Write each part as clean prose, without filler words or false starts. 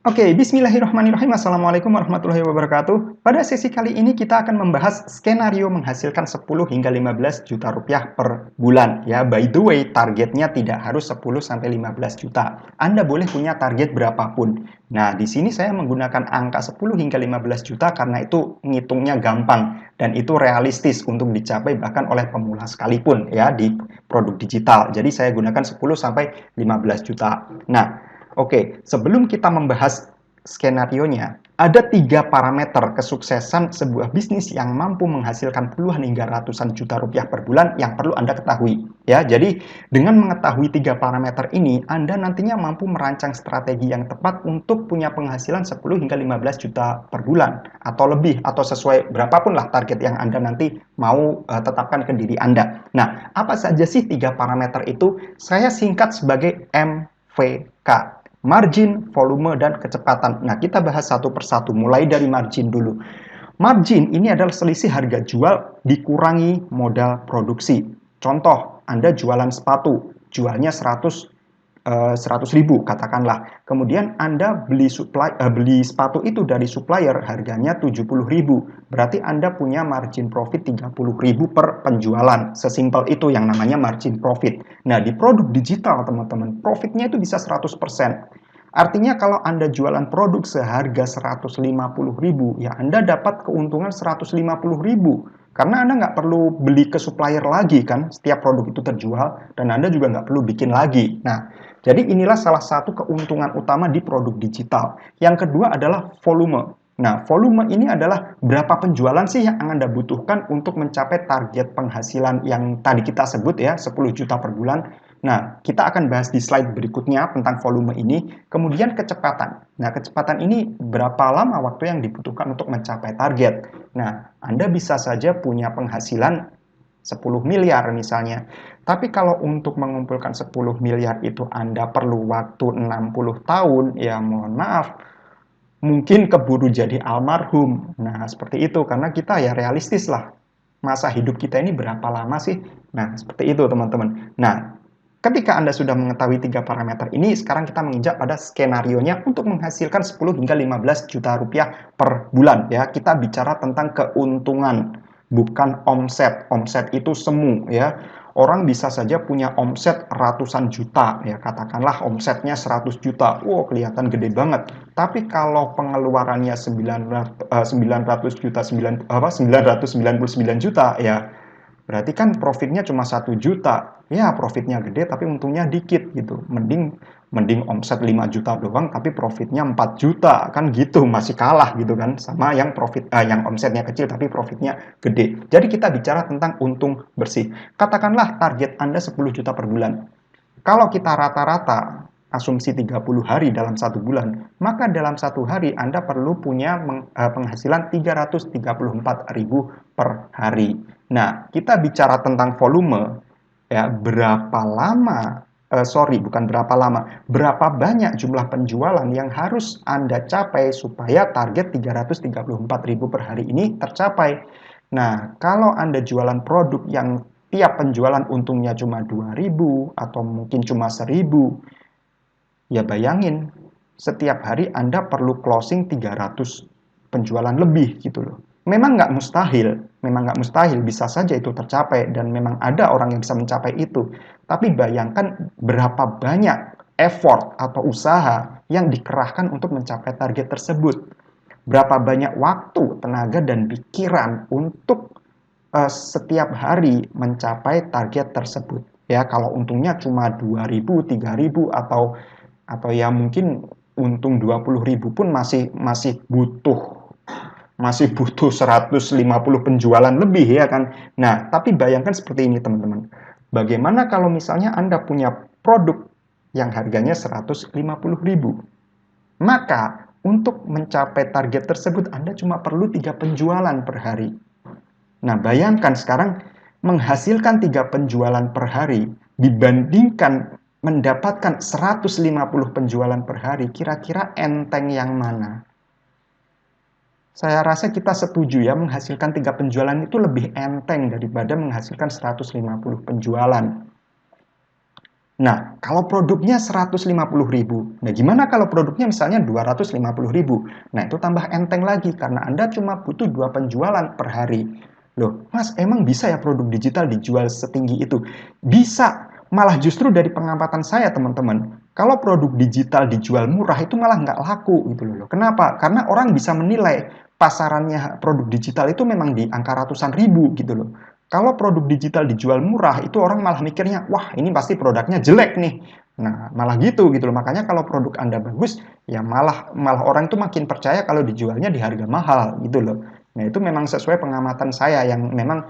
Oke, bismillahirrahmanirrahim. Assalamualaikum warahmatullahi wabarakatuh. Pada sesi kali ini kita akan membahas skenario menghasilkan 10 hingga 15 juta rupiah per bulan. Ya, by the way, targetnya tidak harus 10 sampai 15 juta. Anda boleh punya target berapapun. Nah, di sini saya menggunakan angka 10 hingga 15 juta karena itu ngitungnya gampang dan itu realistis untuk dicapai bahkan oleh pemula sekalipun ya di produk digital. Jadi saya gunakan 10 sampai 15 juta. Nah, oke, sebelum kita membahas skenarionya, ada 3 parameter kesuksesan sebuah bisnis yang mampu menghasilkan puluhan hingga ratusan juta rupiah per bulan yang perlu Anda ketahui. Ya, jadi dengan mengetahui 3 parameter ini, Anda nantinya mampu merancang strategi yang tepat untuk punya penghasilan 10 hingga 15 juta per bulan atau lebih atau sesuai berapapun lah target yang Anda nanti mau tetapkan ke diri Anda. Nah, apa saja sih 3 parameter itu? Saya singkat sebagai MVK. Margin, volume, dan kecepatan. Nah, kita bahas satu persatu, mulai dari margin dulu. Margin ini adalah selisih harga jual dikurangi modal produksi. Contoh, Anda jualan sepatu, jualnya 100 ribu katakanlah. Kemudian Anda beli sepatu itu dari supplier harganya 70 ribu. Berarti Anda punya margin profit 30 ribu per penjualan. Sesimpel itu yang namanya margin profit. Nah, di produk digital teman-teman, profitnya itu bisa 100%. Artinya kalau Anda jualan produk seharga 150 ribu, ya Anda dapat keuntungan 150 ribu. Karena Anda nggak perlu beli ke supplier lagi kan, setiap produk itu terjual, dan Anda juga nggak perlu bikin lagi. Nah, jadi inilah salah satu keuntungan utama di produk digital. Yang kedua adalah volume. Nah, volume ini adalah berapa penjualan sih yang Anda butuhkan untuk mencapai target penghasilan yang tadi kita sebut ya, 10 juta per bulan. Nah, kita akan bahas di slide berikutnya tentang volume ini. Kemudian kecepatan. Nah, kecepatan ini berapa lama waktu yang dibutuhkan untuk mencapai target. Nah, Anda bisa saja punya penghasilan 10 miliar misalnya. Tapi kalau untuk mengumpulkan 10 miliar itu Anda perlu waktu 60 tahun, ya mohon maaf, mungkin keburu jadi almarhum. Nah, seperti itu karena kita ya realistis lah. Masa hidup kita ini berapa lama sih? Nah, seperti itu teman-teman. Nah, ketika Anda sudah mengetahui 3 parameter ini, sekarang kita menginjak pada skenarionya untuk menghasilkan 10 hingga 15 juta rupiah per bulan. Ya, kita bicara tentang keuntungan, bukan omset. Omset itu semu ya. Orang bisa saja punya omset ratusan juta, ya katakanlah omsetnya 100 juta. Wow, kelihatan gede banget. Tapi kalau pengeluarannya 900 juta, 999 juta, ya berarti kan profitnya cuma 1 juta. Ya, profitnya gede tapi untungnya dikit gitu. Mending omset 5 juta doang tapi profitnya 4 juta. Kan gitu, masih kalah gitu kan sama yang yang omsetnya kecil tapi profitnya gede. Jadi kita bicara tentang untung bersih. Katakanlah target Anda 10 juta per bulan. Kalau kita rata-rata asumsi 30 hari dalam 1 bulan, maka dalam 1 hari Anda perlu punya penghasilan 334.000 per hari. Nah, kita bicara tentang volume, ya berapa lama, bukan berapa lama, berapa banyak jumlah penjualan yang harus Anda capai supaya target 334.000 per hari ini tercapai. Nah, kalau Anda jualan produk yang tiap penjualan untungnya cuma 2.000 atau mungkin cuma 1.000, ya bayangin setiap hari Anda perlu closing 300 penjualan lebih gitu loh. Memang nggak mustahil, bisa saja itu tercapai dan memang ada orang yang bisa mencapai itu. Tapi bayangkan berapa banyak effort atau usaha yang dikerahkan untuk mencapai target tersebut. Berapa banyak waktu, tenaga, dan pikiran untuk setiap hari mencapai target tersebut. Ya, kalau untungnya cuma 2.000, 3.000 atau ya mungkin untung 20.000 pun masih butuh 150 penjualan lebih ya kan. Nah, tapi bayangkan seperti ini teman-teman. Bagaimana kalau misalnya Anda punya produk yang harganya 150.000? Maka untuk mencapai target tersebut Anda cuma perlu 3 penjualan per hari. Nah, bayangkan sekarang menghasilkan 3 penjualan per hari dibandingkan mendapatkan 150 penjualan per hari, kira-kira enteng yang mana? Saya rasa kita setuju ya, menghasilkan 3 penjualan itu lebih enteng daripada menghasilkan 150 penjualan. Nah, kalau produknya 150.000, nah gimana kalau produknya misalnya 250.000? Nah, itu tambah enteng lagi karena Anda cuma butuh 2 penjualan per hari. Loh, Mas, emang bisa ya produk digital dijual setinggi itu? Bisa. Malah justru dari pengamatan saya, teman-teman, kalau produk digital dijual murah itu malah nggak laku gitu loh. Kenapa? Karena orang bisa menilai pasarannya produk digital itu memang di angka ratusan ribu gitu loh. Kalau produk digital dijual murah, itu orang malah mikirnya, wah ini pasti produknya jelek nih. Nah, malah gitu loh. Makanya kalau produk Anda bagus, ya malah orang itu makin percaya kalau dijualnya di harga mahal gitu loh. Nah, itu memang sesuai pengamatan saya yang memang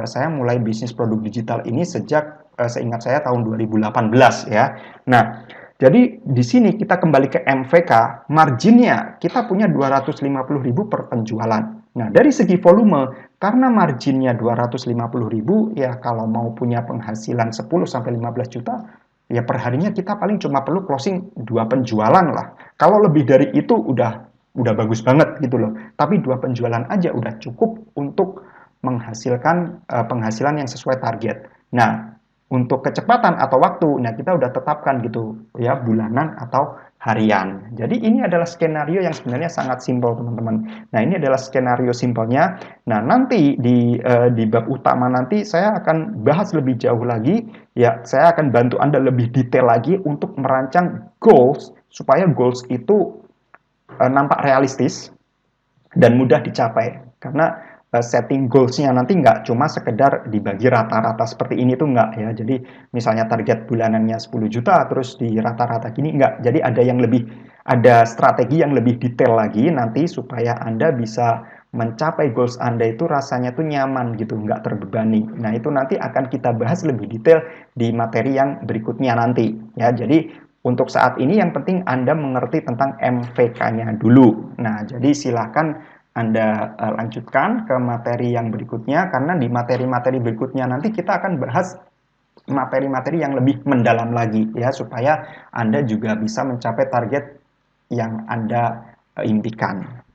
saya mulai bisnis produk digital ini sejak seingat saya tahun 2018 ya. Nah, jadi di sini kita kembali ke MVK, marginnya kita punya 250.000 per penjualan. Nah, dari segi volume, karena marginnya 250.000, ya kalau mau punya penghasilan 10-15 juta, ya perharinya kita paling cuma perlu closing 2 penjualan lah. Kalau lebih dari itu udah bagus banget gitu loh. Tapi 2 penjualan aja udah cukup untuk menghasilkan penghasilan yang sesuai target. Nah, untuk kecepatan atau waktu, nah kita udah tetapkan gitu ya, bulanan atau harian. Jadi ini adalah skenario yang sebenarnya sangat simpel, teman-teman. Nah, ini adalah skenario simpelnya. Nah, nanti di bab utama nanti saya akan bahas lebih jauh lagi ya, saya akan bantu Anda lebih detail lagi untuk merancang goals supaya goals itu nampak realistis dan mudah dicapai. Karena setting goals-nya nanti nggak cuma sekedar dibagi rata-rata seperti ini tuh nggak ya. Jadi misalnya target bulanannya 10 juta terus di rata-rata gini nggak. Jadi ada strategi yang lebih detail lagi nanti supaya Anda bisa mencapai goals Anda itu rasanya tuh nyaman gitu, nggak terbebani. Nah, itu nanti akan kita bahas lebih detail di materi yang berikutnya nanti ya. Jadi untuk saat ini yang penting Anda mengerti tentang MVK-nya dulu. Nah, jadi silakan Anda lanjutkan ke materi yang berikutnya, karena di materi-materi berikutnya nanti kita akan bahas materi-materi yang lebih mendalam lagi ya, supaya Anda juga bisa mencapai target yang Anda impikan.